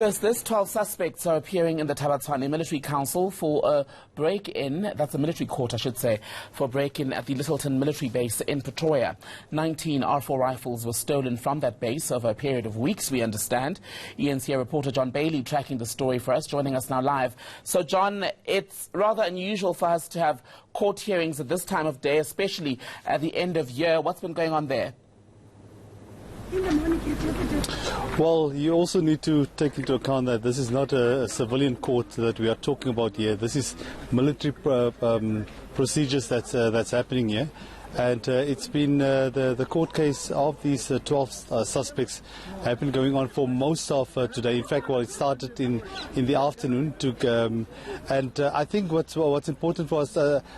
This 12 suspects are appearing in the Thaba Tshwane Military Council for a break-in, that's the military court I should say, for a break-in at the Lyttleton military base in Pretoria. 19 R4 rifles were stolen from that base over a period of weeks, we understand. ENCA reporter John Bailey tracking the story for us, joining us now live. So John, it's rather unusual for us to have court hearings at this time of day, especially at the end of year. What's been going on there? Well, you also need to take into account that this is not a civilian court that we are talking about here. This is military procedures that's happening here. And it's been the court case of these 12 suspects have been going on for most of today. In fact, well, it started in the afternoon. And I think what's important for us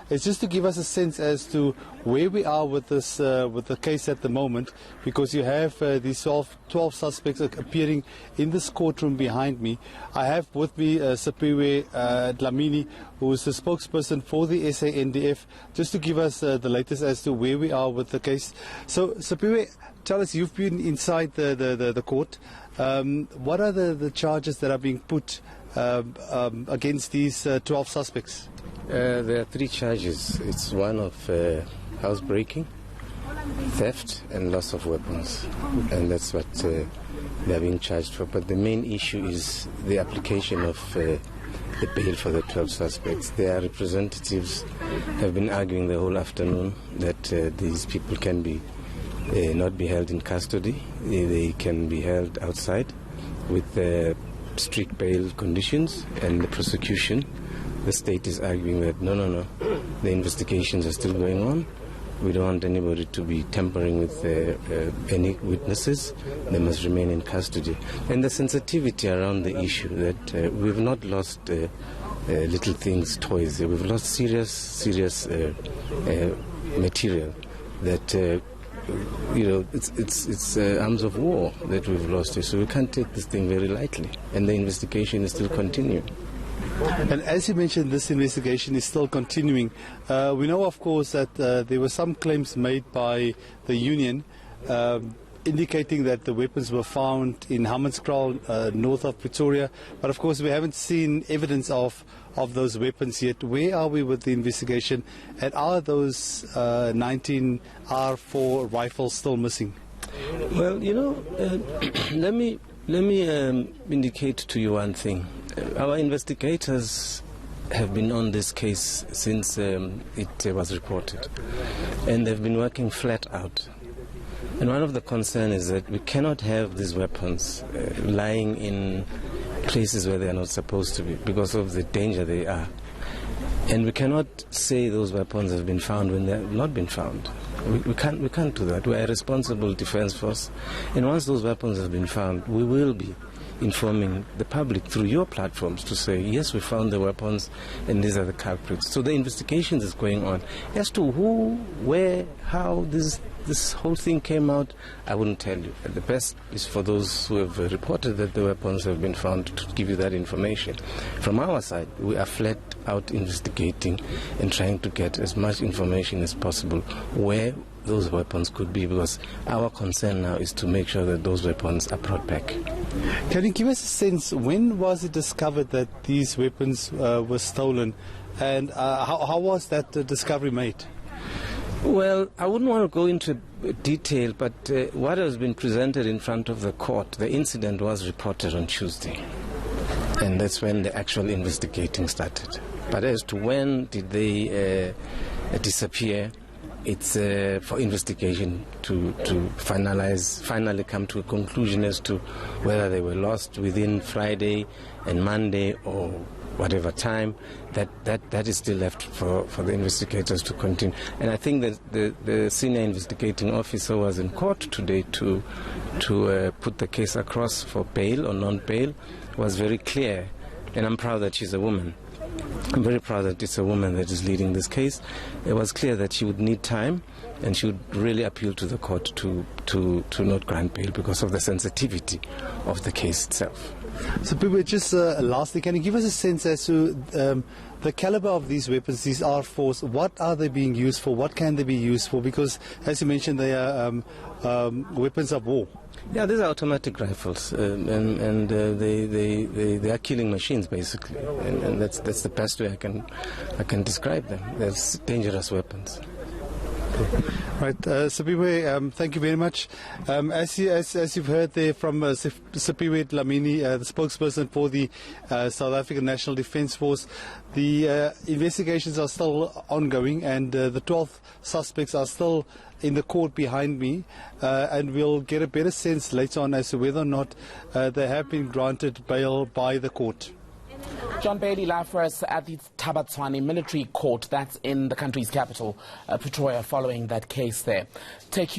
is just to give us a sense as to where we are with this with the case at the moment, because you have these 12 suspects appearing in this courtroom behind me. I have with me Sipiwe Dlamini, who is the spokesperson for the SANDF, just to give us the latest as to where we are with the case. So, Sipiwe, tell us, you've been inside the court. What are the charges that are being put against these 12 suspects? There are 3 charges. It's one of housebreaking, theft and loss of weapons, and that's what they're being charged for. But the main issue is the application of the bail for the 12 suspects. Their representatives have been arguing the whole afternoon that these people can be not be held in custody. They can be held outside with strict bail conditions, and the prosecution, the state, is arguing that no, the investigations are still going on. We don't want anybody to be tampering with any witnesses. They must remain in custody. And the sensitivity around the issue that we've not lost little things, toys. We've lost serious material that it's arms of war that we've lost. So we can't take this thing very lightly. And the investigation is still continuing. And as you mentioned, this investigation is still continuing. We know, of course, that there were some claims made by the union indicating that the weapons were found in Hammanskraal, north of Pretoria. But, of course, we haven't seen evidence of those weapons yet. Where are we with the investigation? And are those 19 R4 rifles still missing? Well, let me indicate to you one thing. Our investigators have been on this case since it was reported, and they've been working flat out. And one of the concerns is that we cannot have these weapons lying in places where they are not supposed to be because of the danger they are. And we cannot say those weapons have been found when they have not been found. We can't do that. We are a responsible defense force, and once those weapons have been found, we will be informing the public through your platforms to say, yes, we found the weapons and these are the culprits. So the investigation is going on. As to who, where, how this whole thing came out, I wouldn't tell you. The best is for those who have reported that the weapons have been found to give you that information. From our side, we are flat out investigating and trying to get as much information as possible where those weapons could be, because our concern now is to make sure that those weapons are brought back. Can you give us a sense, when was it discovered that these weapons were stolen, and how was that discovery made? Well, I wouldn't want to go into detail, but what has been presented in front of the court, the incident was reported on Tuesday, and that's when the actual investigating started. But as to when did they disappear, it's for investigation to finally come to a conclusion as to whether they were lost within Friday and Monday or whatever time. That is still left for the investigators to continue. And I think that the senior investigating officer was in court today to put the case across for bail or non-bail, was very clear. And I'm proud that she's a woman. I'm very proud that it's a woman that is leading this case. It was clear that she would need time and she would really appeal to the court to not grant bail because of the sensitivity of the case itself. So, people, just lastly, can you give us a sense as to the caliber of these weapons, these R4s? What are they being used for? What can they be used for? Because, as you mentioned, they are weapons of war. Yeah, these are automatic rifles, and they are killing machines basically, and that's the best way I can describe them. They're dangerous weapons. Right, Sipiwe, thank you very much. As you've heard there from Sipiwe Dlamini, the spokesperson for the South African National Defence Force, the investigations are still ongoing, and the 12 suspects are still in the court behind me, and we'll get a better sense later on as to whether or not they have been granted bail by the court. John Bailey, live for us at the Thaba Tshwane Military Court. That's in the country's capital, Pretoria, following that case there. Take you